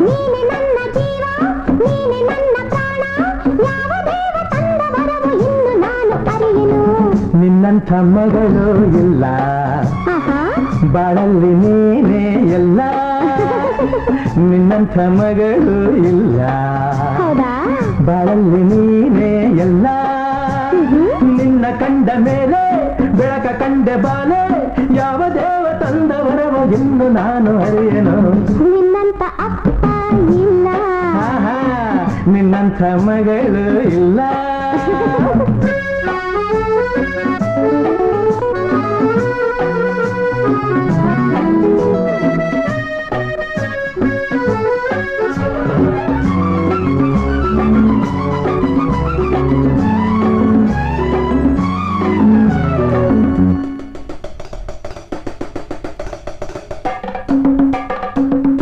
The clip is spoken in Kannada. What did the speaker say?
ನೀನೆ ನನ್ನ ಜೀವ ನೀನೆ ನನ್ನ ಪ್ರಾಣ ಯಾವ ದೇವ ತಂದ ವರವು ಇನ್ನು ನಾನು ಅರಿಯೆನು ನಿನ್ನಂಥ ಮಗಳು ಇಲ್ಲ ಬಾಳಲ್ಲಿ ನೀನೇ ಎಲ್ಲ ನಿನ್ನಂಥ ಮಗಳು ಇಲ್ಲ ಬಾಳಲ್ಲಿ ನೀನೇ ಎಲ್ಲ ನಿನ್ನ ಕಂಡ ಮೇಲೆ ಬೆಳಕ ಕಂಡೆ ಬಾಲೆ ಯಾವ ದೇವ ತಂದವರವ ಎಂದು ನಾನು ಅರಿಯೆನು ನಿನ್ನಂತ ಅಪ್ಪ ಇಲ್ಲ ನಿನ್ನಂಥ ಮಗಳು ಇಲ್ಲ